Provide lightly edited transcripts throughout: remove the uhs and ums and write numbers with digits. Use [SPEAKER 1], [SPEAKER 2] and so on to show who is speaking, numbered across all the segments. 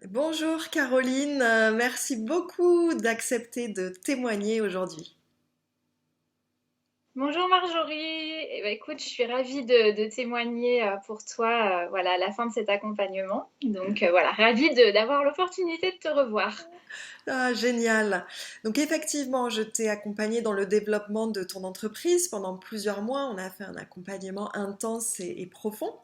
[SPEAKER 1] Bonjour Caroline, merci beaucoup d'accepter de témoigner aujourd'hui.
[SPEAKER 2] Bonjour Marjorie. Écoute, je suis ravie de témoigner pour toi voilà, à la fin de cet accompagnement. Donc voilà, ravie d'avoir l'opportunité de te revoir.
[SPEAKER 1] Ah, génial. Donc effectivement, je t'ai accompagnée dans le développement de ton entreprise pendant plusieurs mois. On a fait un accompagnement intense et profond.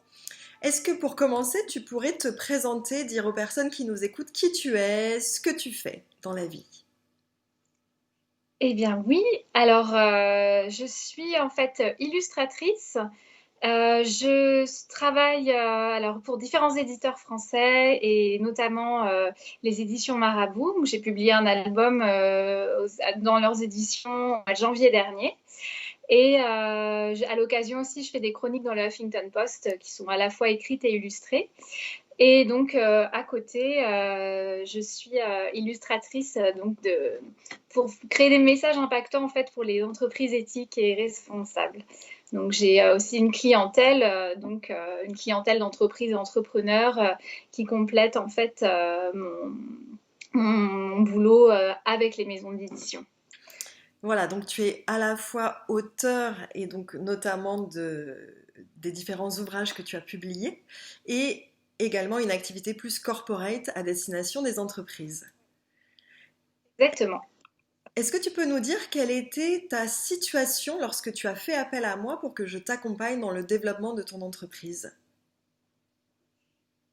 [SPEAKER 1] Est-ce que pour commencer, tu pourrais te présenter, dire aux personnes qui nous écoutent qui tu es, ce que tu fais dans la vie?
[SPEAKER 2] Eh bien oui, alors je suis en fait illustratrice. Je travaille alors pour différents éditeurs français et notamment les éditions Marabout, où j'ai publié un album dans leurs éditions en janvier dernier. Et à l'occasion aussi, je fais des chroniques dans le Huffington Post qui sont à la fois écrites et illustrées. Et donc, à côté, je suis illustratrice pour créer des messages impactants en fait pour les entreprises éthiques et responsables. Donc, j'ai aussi une clientèle, une clientèle d'entreprises et entrepreneurs qui complète en fait mon boulot avec les maisons d'édition.
[SPEAKER 1] Voilà, donc tu es à la fois auteur et donc notamment des différents ouvrages que tu as publiés et également une activité plus corporate à destination des entreprises.
[SPEAKER 2] Exactement.
[SPEAKER 1] Est-ce que tu peux nous dire quelle était ta situation lorsque tu as fait appel à moi pour que je t'accompagne dans le développement de ton entreprise?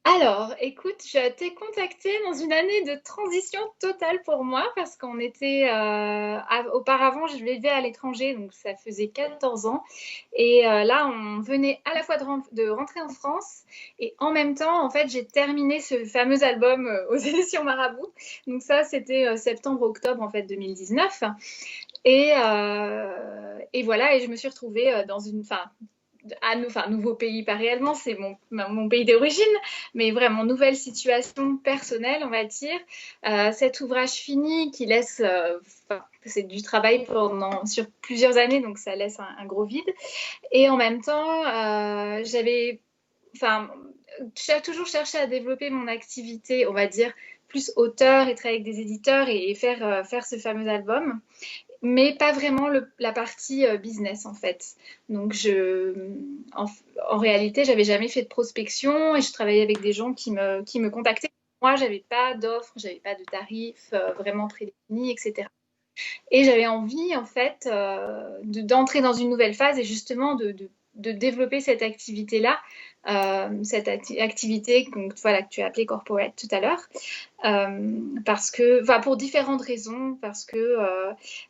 [SPEAKER 2] Alors, écoute, je t'ai contacté dans une année de transition totale pour moi parce qu'on était auparavant, je vivais à l'étranger, donc ça faisait 14 ans. Et là, on venait à la fois de rentrer en France et en même temps, en fait, j'ai terminé ce fameux album aux éditions Marabout. Donc ça, c'était septembre-octobre en fait 2019. Et voilà, et je me suis retrouvée enfin, nouveau pays, pas réellement, c'est mon pays d'origine, mais vraiment nouvelle situation personnelle, on va dire. Cet ouvrage fini qui laisse, c'est du travail sur plusieurs années, donc ça laisse un gros vide. Et en même temps, enfin, j'ai toujours cherché à développer mon activité, on va dire, plus auteur et travailler avec des éditeurs et faire ce fameux album, mais pas vraiment la partie business en fait. Donc en, en réalité, j'avais jamais fait de prospection et je travaillais avec des gens qui me contactaient. Moi, j'avais pas d'offres, j'avais pas de tarifs vraiment prédéfinis, etc. Et j'avais envie en fait d'entrer dans une nouvelle phase et justement de développer cette activité-là, activité donc, voilà, que tu as appelée corporate tout à l'heure. Parce que, enfin, pour différentes raisons, parce que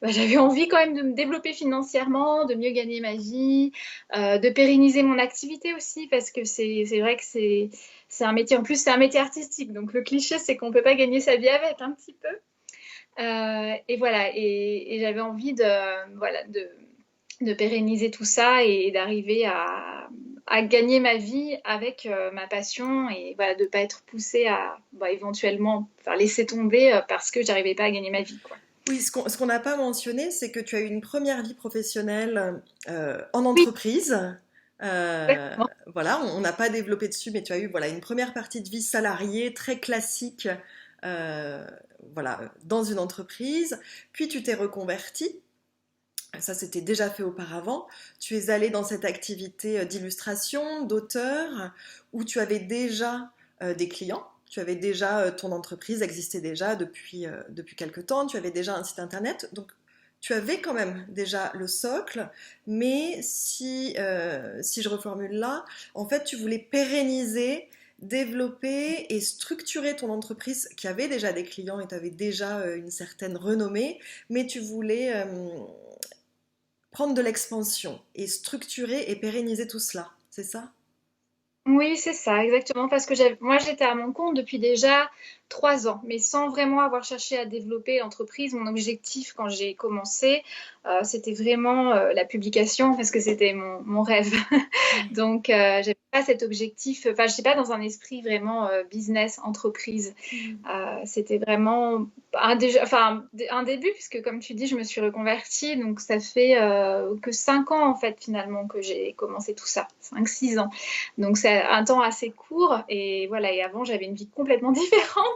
[SPEAKER 2] j'avais envie quand même de me développer financièrement, de mieux gagner ma vie, de pérenniser mon activité aussi, parce que c'est vrai que c'est un métier, en plus c'est un métier artistique, donc le cliché c'est qu'on peut pas gagner sa vie avec un petit peu. Et voilà, et j'avais envie de pérenniser tout ça et d'arriver à gagner ma vie avec ma passion et voilà, de ne pas être poussée à éventuellement laisser tomber parce que j'arrivais pas à gagner ma vie, quoi.
[SPEAKER 1] Oui, ce qu'on n'a pas mentionné, c'est que tu as eu une première vie professionnelle en
[SPEAKER 2] Oui,
[SPEAKER 1] entreprise.
[SPEAKER 2] exactement.
[SPEAKER 1] Voilà, on n'a pas développé dessus, mais tu as eu voilà, une première partie de vie salariée très classique euh, voilà, dans une entreprise. Puis tu t'es reconverti. Ça, c'était déjà fait auparavant. Tu es allé dans cette activité d'illustration, d'auteur, où tu avais déjà des clients. Tu avais déjà ton entreprise existait déjà depuis quelque temps. Tu avais déjà un site internet. Donc, tu avais quand même déjà le socle. Mais si je reformule là, en fait, tu voulais pérenniser, développer et structurer ton entreprise qui avait déjà des clients et tu avais déjà une certaine renommée, mais tu voulais prendre de l'expansion et structurer et pérenniser tout cela, c'est ça?
[SPEAKER 2] Oui, c'est ça, exactement, parce que moi j'étais à mon compte depuis déjà 3 ans, mais sans vraiment avoir cherché à développer l'entreprise. Mon objectif quand j'ai commencé, c'était vraiment la publication, parce que c'était mon rêve. Donc, j'avais pas cet objectif, enfin, je sais pas, dans un esprit vraiment business, entreprise.
[SPEAKER 1] Mhm.
[SPEAKER 2] C'était vraiment un début, puisque comme tu dis, je me suis reconvertie, donc ça fait que 5 ans en fait finalement que j'ai commencé tout ça, 5, 6 ans. Donc c'est un temps assez court et voilà. Et avant, j'avais une vie complètement différente.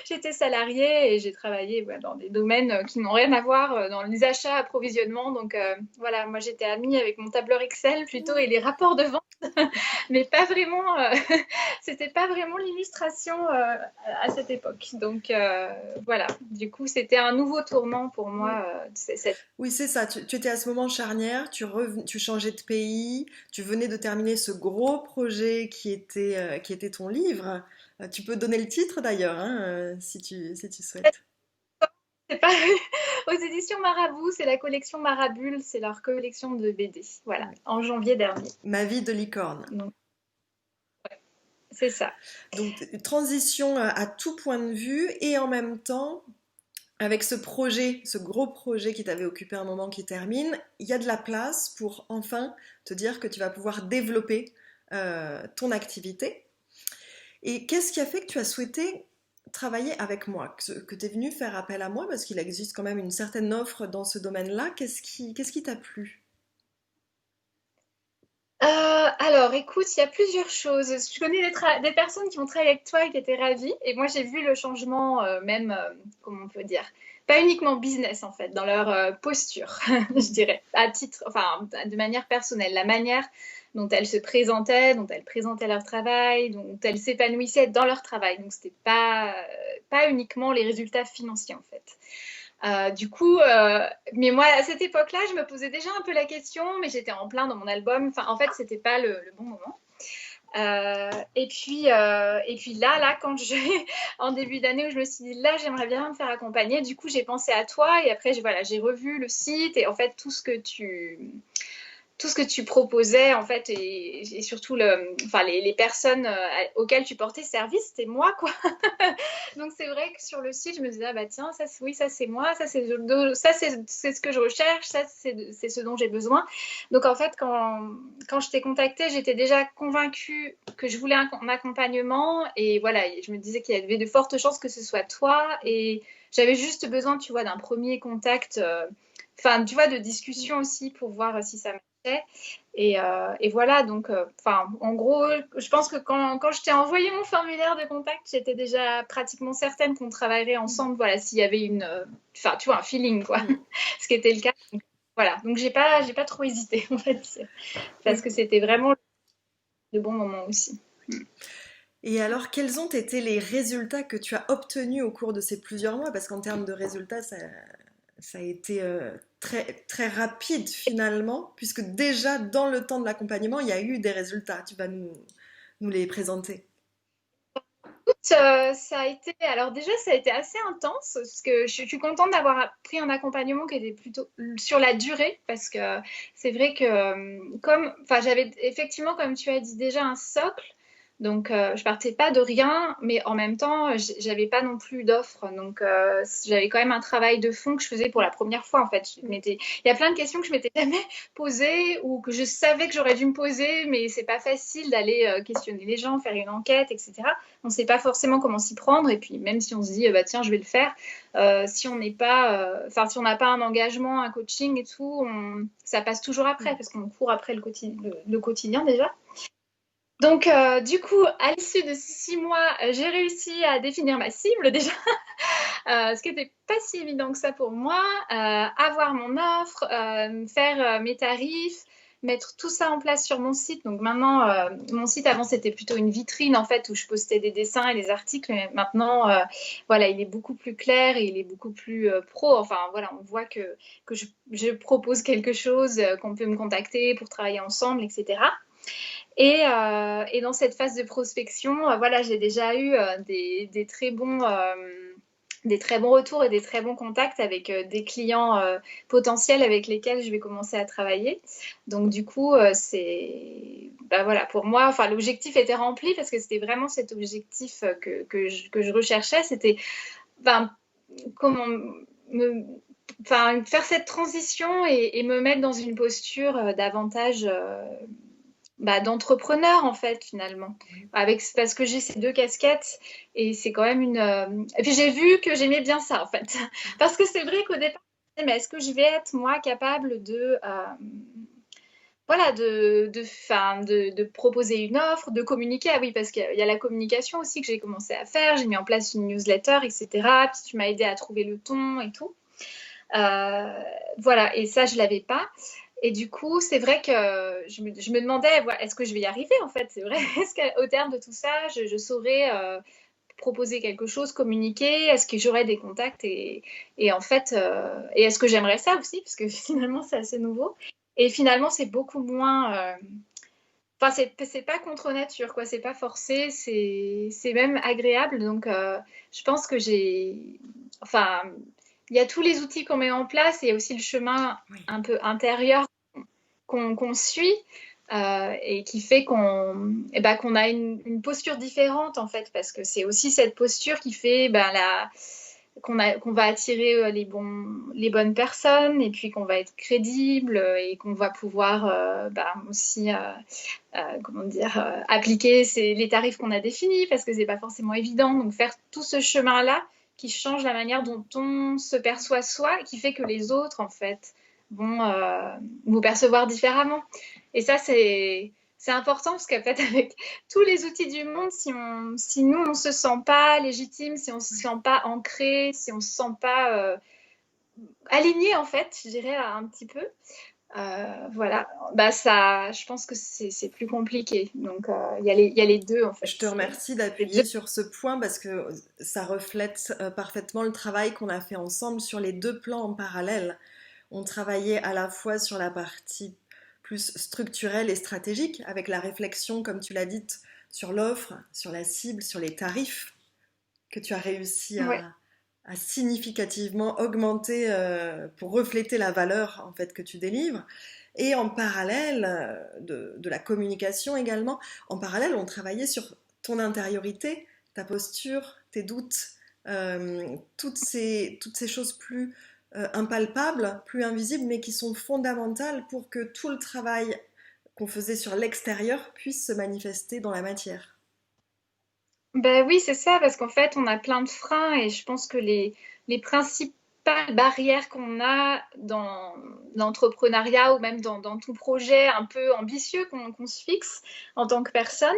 [SPEAKER 2] J'étais salariée et j'ai travaillé dans des domaines qui n'ont rien à voir dans les achats, approvisionnement. Donc voilà, moi j'étais amie avec mon tableur Excel plutôt et les rapports de vente, mais pas vraiment, c'était pas vraiment l'illustration à cette époque. Donc voilà, du coup c'était un nouveau tournant pour
[SPEAKER 1] Oui.
[SPEAKER 2] moi.
[SPEAKER 1] Oui, c'est ça. Tu étais à ce moment charnière, tu changeais de pays, tu venais de terminer ce gros projet qui était ton livre. Tu peux donner le titre d'ailleurs, hein, si tu souhaites.
[SPEAKER 2] C'est pas aux éditions Marabout, c'est la collection Marabule, c'est leur collection de BD. Voilà,
[SPEAKER 1] Ouais.
[SPEAKER 2] en janvier dernier.
[SPEAKER 1] Ma vie de licorne.
[SPEAKER 2] Donc c'est ça.
[SPEAKER 1] Donc, transition à tout point de vue et en même temps, avec ce projet, ce gros projet qui t'avait occupé un moment qui termine, il y a de la place pour enfin te dire que tu vas pouvoir développer ton activité. Et qu'est-ce qui a fait que tu as souhaité travailler avec moi, que tu es venu faire appel à moi, parce qu'il existe quand même une certaine offre dans ce domaine-là. Qu'est-ce qui t'a plu?
[SPEAKER 2] Alors, écoute, il y a plusieurs choses. Je connais des personnes qui ont travaillé avec toi et qui étaient ravies. Et moi, j'ai vu le changement, même, comment on peut dire, pas uniquement business en fait, dans leur posture, je dirais, à titre, enfin, de manière personnelle, la manière dont elles se présentaient, dont elles présentaient leur travail, dont elles s'épanouissaient dans leur travail. Donc, c'était pas uniquement les résultats financiers en fait. Mais moi, à cette époque-là, je me posais déjà un peu la question, mais j'étais en plein dans mon album. Enfin, en fait, c'était pas le bon moment. Et puis là, quand j'ai en début d'année où je me suis dit là, j'aimerais bien me faire accompagner. Du coup, j'ai pensé à toi et après, voilà, j'ai revu le site et en fait tout ce que tu proposais en fait et surtout enfin, les personnes auxquelles tu portais service, c'était moi quoi. Donc c'est vrai que sur le site, je me disais, ah bah tiens, oui, ça c'est moi, c'est ce que je recherche, ça c'est ce dont j'ai besoin. Donc en fait, quand je t'ai contactée, j'étais déjà convaincue que je voulais un accompagnement et voilà, je me disais qu'il y avait de fortes chances que ce soit toi et j'avais juste besoin, tu vois, d'un premier contact, enfin, tu vois, de discussion aussi pour voir si ça matchait. Et voilà, donc, en gros, je pense que quand je t'ai envoyé mon formulaire de contact, j'étais déjà pratiquement certaine qu'on travaillerait ensemble, voilà, s'il y avait enfin, tu vois, un feeling, quoi,
[SPEAKER 1] Mm.
[SPEAKER 2] ce qui était le cas. Donc, voilà, donc j'ai pas trop hésité, en fait, parce
[SPEAKER 1] Oui.
[SPEAKER 2] que c'était vraiment le bon moment aussi.
[SPEAKER 1] Et alors, quels ont été les résultats que tu as obtenus au cours de ces plusieurs mois? Parce qu'en termes de résultats, ça a été très, très rapide finalement, puisque déjà dans le temps de l'accompagnement, il y a eu des résultats. Tu vas nous les présenter.
[SPEAKER 2] Ça a été, alors déjà, ça a été assez intense parce que je suis contente d'avoir pris un accompagnement qui était plutôt sur la durée parce que c'est vrai que enfin, j'avais effectivement, comme tu as dit, déjà un socle. Donc, je partais pas de rien, mais en même temps, j'avais pas non plus d'offres. Donc, j'avais quand même un travail de fond que je faisais pour la première fois. En fait, il y a plein de questions que je m'étais jamais posées ou que je savais que j'aurais dû me poser, mais c'est pas facile d'aller questionner les gens, faire une enquête, etc. On ne sait pas forcément comment s'y prendre. Et puis, même si on se dit, bah, tiens, je vais le faire, si on n'est pas, enfin, si on n'a pas un engagement, un coaching et tout, ça passe toujours après parce qu'on court après le quotidien déjà. Donc, du coup, à l'issue de 6 mois, j'ai réussi à définir ma cible déjà, ce qui n'était pas si évident que ça pour moi, avoir mon offre, faire mes tarifs, mettre tout ça en place sur mon site. Donc maintenant, mon site avant c'était plutôt une vitrine en fait où je postais des dessins et des articles. Mais maintenant, voilà, il est beaucoup plus clair et il est beaucoup plus pro. Enfin voilà, on voit que je propose quelque chose, qu'on peut me contacter pour travailler ensemble, etc. Et dans cette phase de prospection, voilà, j'ai déjà eu des très bons retours et des très bons contacts avec des clients potentiels avec lesquels je vais commencer à travailler. Donc du coup, bah, voilà, pour moi, enfin, l'objectif était rempli parce que c'était vraiment cet objectif que je recherchais. C'était ben, comment me, faire cette transition et me mettre dans une posture davantage bah, d'entrepreneur en fait finalement parce que j'ai ces deux casquettes et c'est quand même et puis j'ai vu que j'aimais bien ça en fait parce que c'est vrai qu'au départ je me disais, mais est-ce que je vais être moi capable voilà, de proposer une offre, de communiquer. Ah oui, parce qu'il y a la communication aussi que j'ai commencé à faire. J'ai mis en place une newsletter, etc. Puis tu m'as aidé à trouver le ton et tout. Euh, voilà, et ça, je l'avais pas. Et du coup, c'est vrai que je me demandais, voilà, est-ce que je vais y arriver en fait? C'est vrai, est-ce qu'au terme de tout ça, je saurais proposer quelque chose, communiquer? Est-ce que j'aurais des contacts? Et en fait, et est-ce que j'aimerais ça aussi? Parce que finalement, c'est assez nouveau. Et finalement, c'est beaucoup moins. Enfin, c'est pas contre nature, quoi. C'est pas forcé, c'est même agréable. Donc, je pense que j'ai. Enfin, il y a tous les outils qu'on met en place et aussi le chemin
[SPEAKER 1] Oui.
[SPEAKER 2] un peu intérieur qu'on suit et qui fait qu'on a une posture différente en fait parce que c'est aussi cette posture qui fait qu'on va attirer les bonnes personnes et puis qu'on va être crédible et qu'on va pouvoir aussi comment dire appliquer les tarifs qu'on a définis parce que c'est pas forcément évident donc faire tout ce chemin là qui change la manière dont on se perçoit soi et qui fait que les autres en fait vont vous percevoir différemment et ça c'est important parce qu'en fait, avec tous les outils du monde, si nous, on ne se sent pas légitime, si on ne se sent pas ancré, si on ne se sent pas aligné, en fait, je dirais un petit peu, voilà, bah ça, je pense que c'est plus compliqué. Donc, il y a les deux, en fait.
[SPEAKER 1] Je te remercie
[SPEAKER 2] Les deux.
[SPEAKER 1] d'appuyer sur ce point parce que ça reflète parfaitement le travail qu'on a fait ensemble sur les deux plans en parallèle. On travaillait à la fois sur la partie plus structurelle et stratégique, avec la réflexion, comme tu l'as dit, sur l'offre, sur la cible, sur les tarifs, que tu as réussi
[SPEAKER 2] Ouais.
[SPEAKER 1] à significativement augmenter pour refléter la valeur en fait que tu délivres. Et en parallèle de la communication également, en parallèle, on travaillait sur ton intériorité, ta posture, tes doutes, toutes ces choses plus impalpables, plus invisibles, mais qui sont fondamentales pour que tout le travail qu'on faisait sur l'extérieur puisse se manifester dans la matière.
[SPEAKER 2] Ben oui, c'est ça, parce qu'en fait, on a plein de freins et je pense que les principales barrières qu'on a dans l'entrepreneuriat ou même dans tout projet un peu ambitieux qu'on se fixe en tant que personne,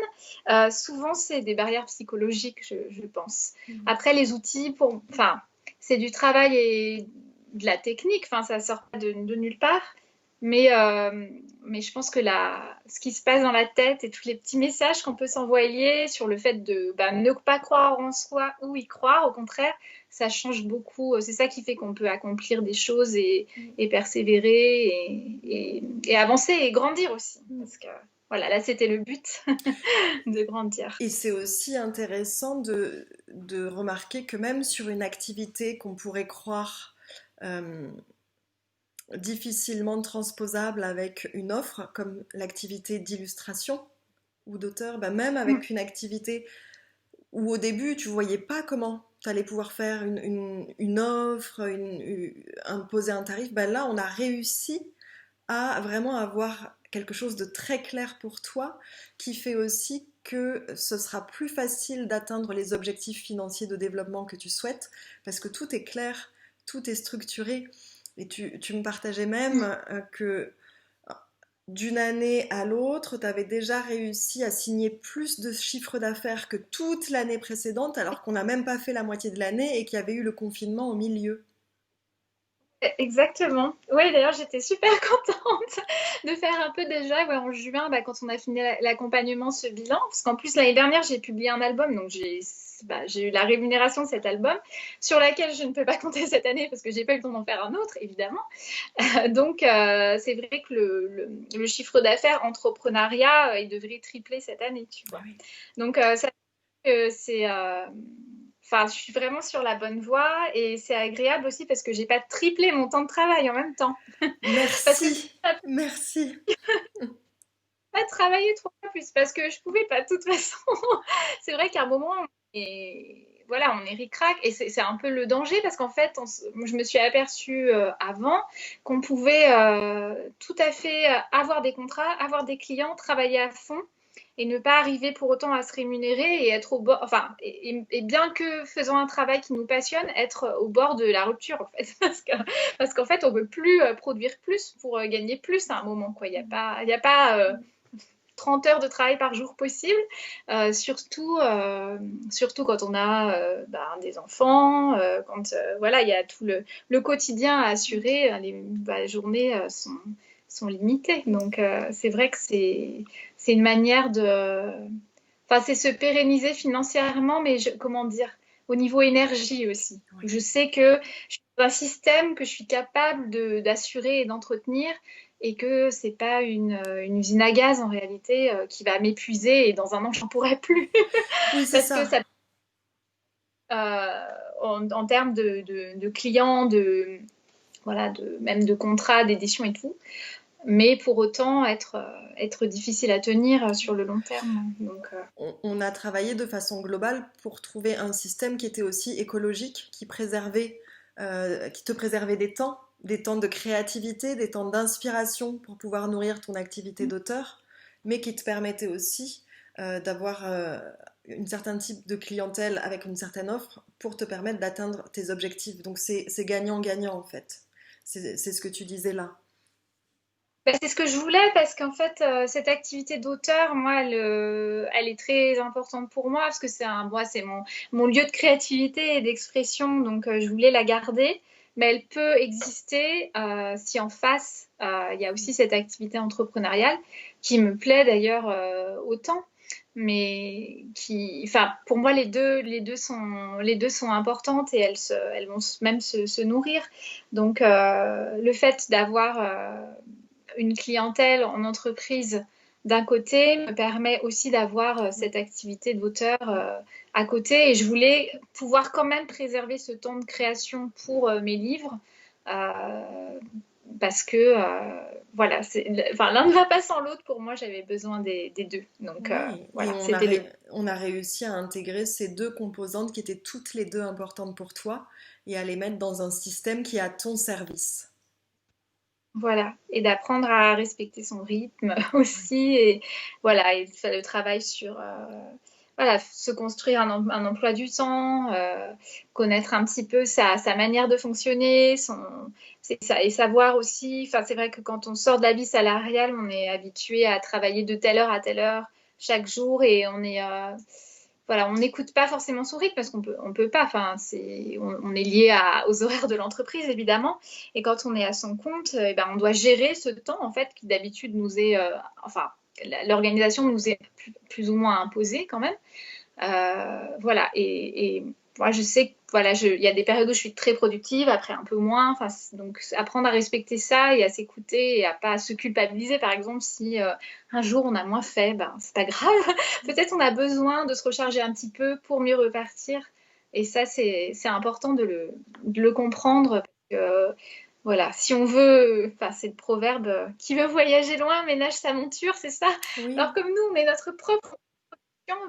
[SPEAKER 2] souvent c'est des barrières psychologiques, je pense. Après, les outils, enfin, c'est du travail et de la technique, enfin, ça sort pas de nulle part. Mais, euh, mais je pense que ce qui se passe dans la tête et tous les petits messages qu'on peut s'envoyer sur le fait de ne pas croire en soi ou y croire, au contraire, ça change beaucoup. C'est ça qui fait qu'on peut accomplir des choses et persévérer et avancer et grandir aussi. Parce que voilà, là c'était le but de grandir.
[SPEAKER 1] Et c'est aussi intéressant de remarquer que même sur une activité qu'on pourrait croire euh, difficilement transposable avec une offre, comme l'activité d'illustration ou d'auteur, bah même
[SPEAKER 2] Mm.
[SPEAKER 1] avec une activité où au début tu voyais pas comment tu allais pouvoir faire une offre, imposer un tarif, bah là on a réussi à vraiment avoir quelque chose de très clair pour toi qui fait aussi que ce sera plus facile d'atteindre les objectifs financiers de développement que tu souhaites parce que tout est clair, tout est structuré. Et tu me partageais même que d'une année à l'autre, tu avais déjà réussi à signer plus de chiffres d'affaires que toute l'année précédente alors qu'on n'a même pas fait la moitié de l'année et qu'il y avait eu le confinement au milieu.
[SPEAKER 2] Exactement. Oui, d'ailleurs, j'étais super contente de faire un peu déjà ouais, en juin, quand on a fini l'accompagnement, ce bilan. Parce qu'en plus, l'année dernière, j'ai publié un album, donc j'ai eu la rémunération de cet album, sur laquelle je ne peux pas compter cette année parce que j'ai pas eu le temps d'en faire un autre, évidemment. Donc, c'est vrai que le chiffre d'affaires entrepreneuriat, il devrait tripler cette année, tu
[SPEAKER 1] Ah
[SPEAKER 2] vois.
[SPEAKER 1] oui.
[SPEAKER 2] Donc, ça c'est enfin, je suis vraiment sur la bonne voie et c'est agréable aussi parce que j'ai pas triplé mon temps de travail en même temps. Parce que
[SPEAKER 1] Merci, merci.
[SPEAKER 2] pas travailler 3 fois plus parce que je pouvais pas de toute façon. C'est vrai qu'à un moment, voilà, on est ric-rac et c'est un peu le danger parce qu'en fait, je me suis aperçue avant qu'on pouvait tout à fait avoir des contrats, avoir des clients, travailler à fond et ne pas arriver pour autant à se rémunérer et être au bord, enfin, et bien que faisant un travail qui nous passionne, être au bord de la rupture en fait, parce qu'en fait, on veut plus produire plus pour gagner plus à un moment, quoi. Il y a pas 30 heures de travail par jour possible, surtout quand on a des enfants, quand voilà, il y a tout le quotidien à assurer, les journées sont limitées. Donc c'est vrai que c'est une manière de... Enfin, c'est se pérenniser financièrement, mais comment dire, au niveau énergie aussi.
[SPEAKER 1] Oui.
[SPEAKER 2] Je sais que je suis dans un système que je suis capable d'assurer et d'entretenir et que c'est pas une usine à gaz en réalité qui va m'épuiser et dans un an je n'en pourrai plus
[SPEAKER 1] Oui, c'est
[SPEAKER 2] parce que
[SPEAKER 1] ça.
[SPEAKER 2] ça en termes de clients, voilà, même de contrats, d'édition et tout, mais pour autant être difficile à tenir sur le long terme. Donc,
[SPEAKER 1] On a travaillé de façon globale pour trouver un système qui était aussi écologique, qui te préservait des temps de créativité, des temps d'inspiration pour pouvoir nourrir ton activité d'auteur, mais qui te permettait aussi d'avoir une certain type de clientèle avec une certaine offre pour te permettre d'atteindre tes objectifs. Donc c'est gagnant-gagnant en fait. C'est ce que tu disais là.
[SPEAKER 2] c'est ce que je voulais parce qu'en fait, cette activité d'auteur, moi, elle est très importante pour moi parce que c'est mon lieu de créativité et d'expression, donc je voulais la garder. Mais elle peut exister si en face, il y a aussi cette activité entrepreneuriale qui me plaît d'ailleurs autant, mais enfin, pour moi, les deux sont importantes et elles vont même se nourrir. Donc, le fait d'avoir une clientèle en entreprise d'un côté me permet aussi d'avoir cette activité d'auteur à côté et je voulais pouvoir quand même préserver ce temps de création pour mes livres euh, parce que voilà, enfin, l'un ne va pas sans l'autre pour moi, j'avais besoin des deux. Donc
[SPEAKER 1] Oui, et
[SPEAKER 2] voilà, c'était le...
[SPEAKER 1] on a réussi à intégrer ces deux composantes qui étaient toutes les deux importantes pour toi et à les mettre dans un système qui est à ton service.
[SPEAKER 2] Voilà, et d'apprendre à respecter son rythme aussi, et voilà, et faire le travail sur voilà, se construire un emploi du temps, connaître un petit peu sa manière de fonctionner, c'est ça, et savoir aussi, enfin c'est vrai que quand on sort de la vie salariale, on est habitué à travailler de telle heure à telle heure chaque jour, et on est voilà, on n'écoute pas forcément son rythme parce on peut pas. Enfin, on est lié aux horaires de l'entreprise évidemment. Et quand on est à son compte, eh ben, on doit gérer ce temps en fait qui d'habitude nous est, enfin, l'organisation nous est plus ou moins imposée quand même. Voilà. Et moi, je sais que voilà, il y a des périodes où je suis très productive, après un peu moins. Enfin, donc, apprendre à respecter ça et à s'écouter et à pas se culpabiliser, par exemple, si un jour on a moins fait, ben, c'est pas grave. Peut-être on a besoin de se recharger un petit peu pour mieux repartir. Et ça, c'est important de le comprendre. Parce que, voilà, si on veut, enfin, c'est le proverbe qui veut voyager loin ménage sa monture, c'est ça. Alors,
[SPEAKER 1] Oui,
[SPEAKER 2] comme nous, on est notre propre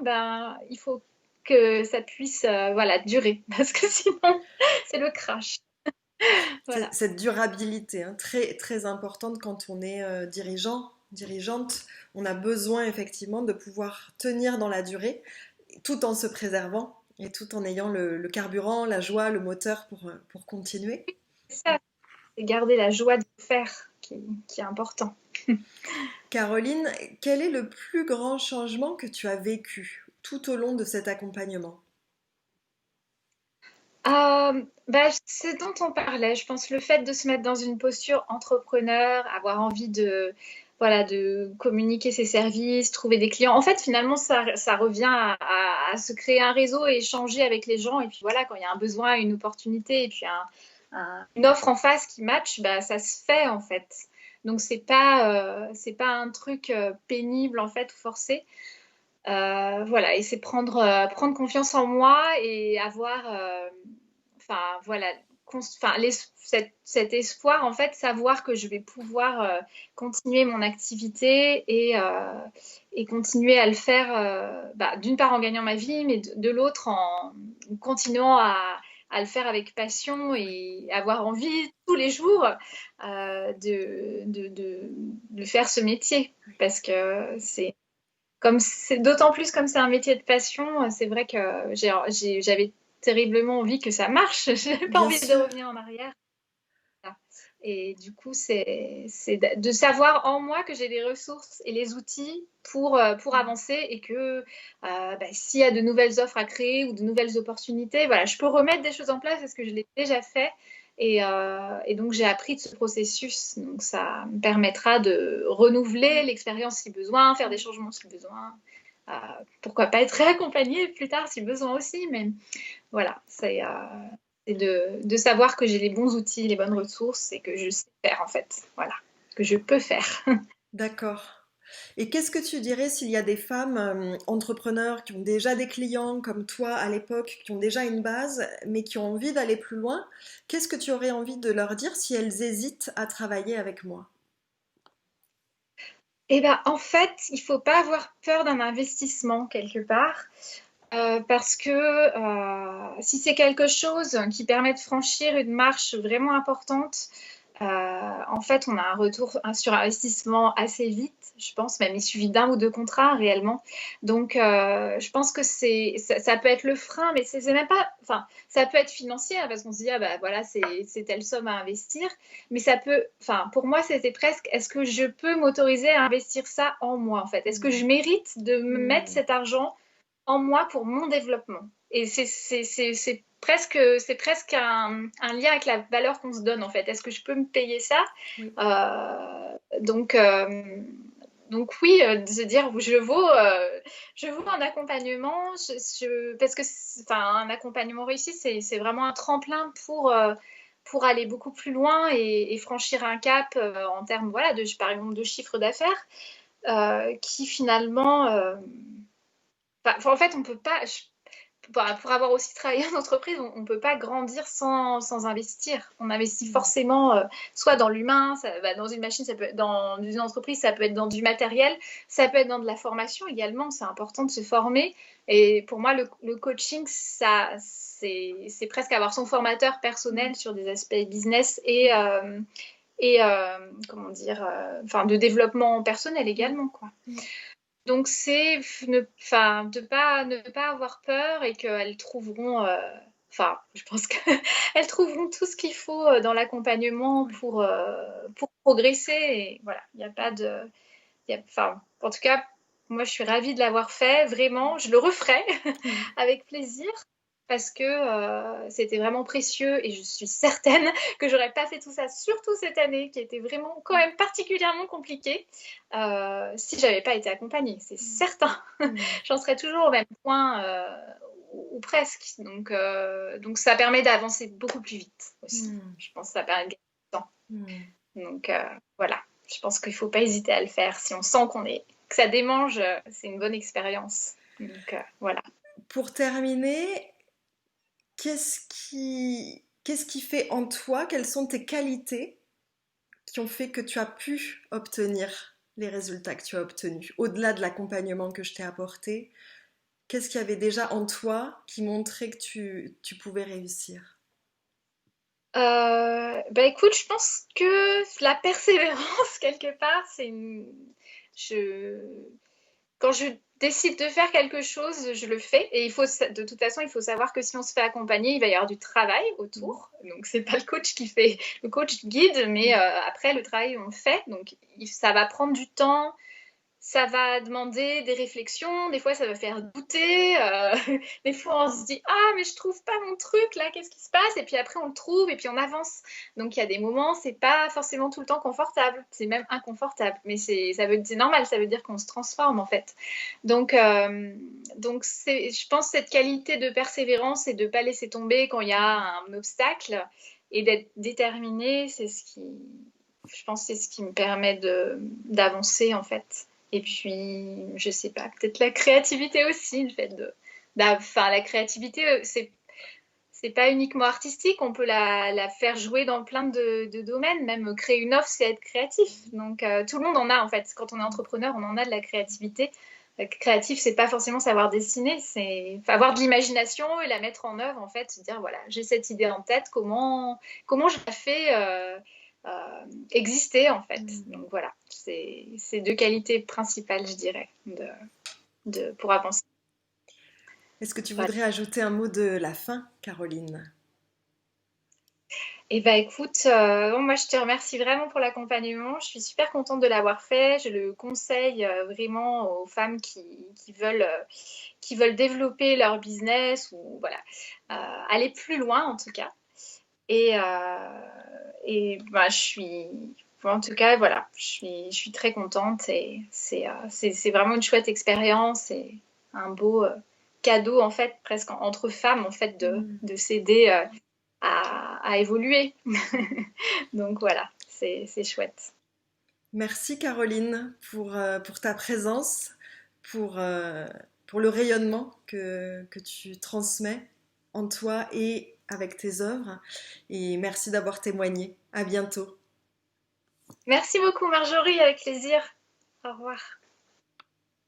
[SPEAKER 2] ben, il faut que ça puisse voilà, durer, parce que sinon, c'est le crash. Voilà.
[SPEAKER 1] cette durabilité, hein, très, très importante quand on est dirigeant, dirigeante. On a besoin effectivement de pouvoir tenir dans la durée tout en se préservant et tout en ayant le carburant, la joie, le moteur pour continuer.
[SPEAKER 2] C'est ça, c'est garder la joie de faire qui est important.
[SPEAKER 1] Caroline, quel est le plus grand changement que tu as vécu tout au long de cet accompagnement?
[SPEAKER 2] Ce dont on parlait, je pense le fait de se mettre dans une posture entrepreneur, avoir envie de, voilà, de communiquer ses services, trouver des clients. En fait, finalement, ça revient à se créer un réseau et échanger avec les gens. Et puis voilà, quand il y a un besoin, une opportunité et puis une offre en face qui match, bah, ça se fait en fait. Donc c'est pas un truc pénible en fait ou forcé. Voilà, et c'est prendre confiance en moi et avoir, enfin voilà, enfin, cet espoir, en fait, savoir que je vais pouvoir continuer mon activité et continuer à le faire, d'une part en gagnant ma vie, mais de l'autre en continuant à le faire avec passion et avoir envie tous les jours de faire ce métier parce que c'est comme c'est d'autant plus comme c'est un métier de passion, c'est vrai que j'avais terriblement envie que ça marche. Je n'avais pas
[SPEAKER 1] Bien
[SPEAKER 2] envie de
[SPEAKER 1] sûr.
[SPEAKER 2] revenir en arrière. Et du coup, c'est de savoir en moi que j'ai les ressources et les outils pour avancer et que s'il y a de nouvelles offres à créer ou de nouvelles opportunités, voilà, je peux remettre des choses en place parce que je l'ai déjà fait. Et donc, j'ai appris de ce processus. Donc, ça me permettra de renouveler l'expérience si besoin, faire des changements si besoin. Euh, Pourquoi pas être réaccompagnée plus tard si besoin aussi. Mais voilà, c'est de savoir que j'ai les bons outils, les bonnes ressources et que je sais faire en fait. Voilà, que je peux faire.
[SPEAKER 1] D'accord. Et qu'est-ce que tu dirais s'il y a des femmes entrepreneurs qui ont déjà des clients comme toi à l'époque, qui ont déjà une base, mais qui ont envie d'aller plus loin? Qu'est-ce que tu aurais envie de leur dire si elles hésitent à travailler avec moi?
[SPEAKER 2] Et ben en fait, il faut pas avoir peur d'un investissement quelque part. Parce que si c'est quelque chose qui permet de franchir une marche vraiment importante, en fait, on a un retour sur investissement assez vite, je pense, même il suffit d'un ou deux contrats réellement. Donc, je pense que ça peut être le frein, mais c'est même pas, enfin, ça peut être financier hein, parce qu'on se dit, ah bah voilà, c'est telle somme à investir, mais ça peut, enfin, pour moi, c'était presque, est-ce que je peux m'autoriser à investir ça en moi, en fait? Est-ce que je mérite de me mettre
[SPEAKER 1] Hmm.
[SPEAKER 2] cet argent en moi pour mon développement? Et c'est presque un lien avec la valeur qu'on se donne en fait. Est-ce que je peux me payer ça?
[SPEAKER 1] Oui.
[SPEAKER 2] Donc, donc oui, de se dire je vaux un accompagnement, parce que enfin, un accompagnement réussi, c'est vraiment un tremplin pour aller beaucoup plus loin et franchir un cap en termes voilà, par exemple de chiffre d'affaires qui finalement en fait, on peut pas. Pour avoir aussi travaillé en entreprise, on ne peut pas grandir sans investir. On investit
[SPEAKER 1] Hmm.
[SPEAKER 2] forcément soit dans l'humain, dans une machine, ça peut être dans une entreprise, ça peut être dans du matériel, ça peut être dans de la formation également. C'est important de se former. Et pour moi, le coaching, c'est presque avoir son formateur personnel sur des aspects business et comment dire, enfin, de développement personnel
[SPEAKER 1] Hmm.
[SPEAKER 2] également, quoi.
[SPEAKER 1] Hmm.
[SPEAKER 2] Donc c'est enfin, ne pas avoir peur et qu'elles trouveront, enfin, je pense qu'elles trouveront tout ce qu'il faut dans l'accompagnement
[SPEAKER 1] Oui.
[SPEAKER 2] pour progresser. Et voilà, il n'y a pas de, enfin, en tout cas, moi je suis ravie de l'avoir fait, vraiment, je le referai
[SPEAKER 1] Hmm.
[SPEAKER 2] avec plaisir parce que c'était vraiment précieux et je suis certaine que j'aurais pas fait tout ça, surtout cette année qui était vraiment quand même particulièrement compliquée si j'avais pas été accompagnée, c'est certain.
[SPEAKER 1] Hmm.
[SPEAKER 2] J'en serais toujours au même point ou presque. Donc ça permet d'avancer beaucoup plus vite aussi.
[SPEAKER 1] Hmm.
[SPEAKER 2] Je pense que ça permet de gagner du temps.
[SPEAKER 1] Hmm.
[SPEAKER 2] Donc voilà, je pense qu'il faut pas hésiter à le faire si on sent que ça démange, c'est une bonne expérience. Donc voilà.
[SPEAKER 1] Pour terminer, qu'est-ce qui fait en toi, quelles sont tes qualités qui ont fait que tu as pu obtenir les résultats que tu as obtenus, au-delà de l'accompagnement que je t'ai apporté? Qu'est-ce qu'il y avait déjà en toi qui montrait que tu pouvais réussir?
[SPEAKER 2] Bah écoute, je pense que la persévérance, quelque part, je... Quand je décide de faire quelque chose, je le fais. Et de toute façon, il faut savoir que si on se fait accompagner, il va y avoir du travail
[SPEAKER 1] Mhm.
[SPEAKER 2] autour. Donc, c'est pas le coach qui fait, le coach guide, mais après, le travail, on le fait. Donc, ça va prendre du temps, ça va demander des réflexions, des fois ça va faire douter, des fois on se dit ah mais je trouve pas mon truc là, qu'est-ce qui se passe? Et puis après on le trouve et puis on avance. Donc il y a des moments, c'est pas forcément tout le temps confortable, c'est même inconfortable, mais c'est normal, ça veut dire qu'on se transforme en fait. Donc, je pense cette qualité de persévérance et de pas laisser tomber quand il y a un obstacle et d'être déterminé, je pense que c'est ce qui me permet d'avancer en fait. Et puis, je sais pas, peut-être la créativité aussi, le fait enfin, la créativité, c'est pas uniquement artistique, on peut la faire jouer dans plein de domaines, même créer une offre, c'est être créatif. Donc, tout le monde en a en fait. Quand on est entrepreneur, on en a de la créativité. Créatif, c'est pas forcément savoir dessiner, c'est avoir de l'imagination et la mettre en œuvre en fait, se dire voilà, j'ai cette idée en tête, comment je la fais exister en fait.
[SPEAKER 1] Mm.
[SPEAKER 2] Donc voilà, c'est deux qualités principales, je dirais, pour avancer.
[SPEAKER 1] Est-ce que tu
[SPEAKER 2] Voilà.
[SPEAKER 1] voudrais ajouter un mot de la fin, Caroline?
[SPEAKER 2] Eh ben écoute, bon, moi je te remercie vraiment pour l'accompagnement. Je suis super contente de l'avoir fait. Je le conseille vraiment aux femmes qui veulent développer leur business ou voilà, aller plus loin en tout cas. Et, bah, en tout cas, voilà, je suis très contente et c'est vraiment une chouette expérience et un beau cadeau en fait, presque entre femmes en fait,
[SPEAKER 1] Mm.
[SPEAKER 2] de s'aider à évoluer. Donc voilà, c'est chouette.
[SPEAKER 1] Merci, Caroline, pour ta présence, pour, euh, pour le rayonnement que tu transmets en toi et avec tes œuvres. Et merci d'avoir témoigné. À bientôt.
[SPEAKER 2] Merci beaucoup Marjorie, avec plaisir. Au revoir.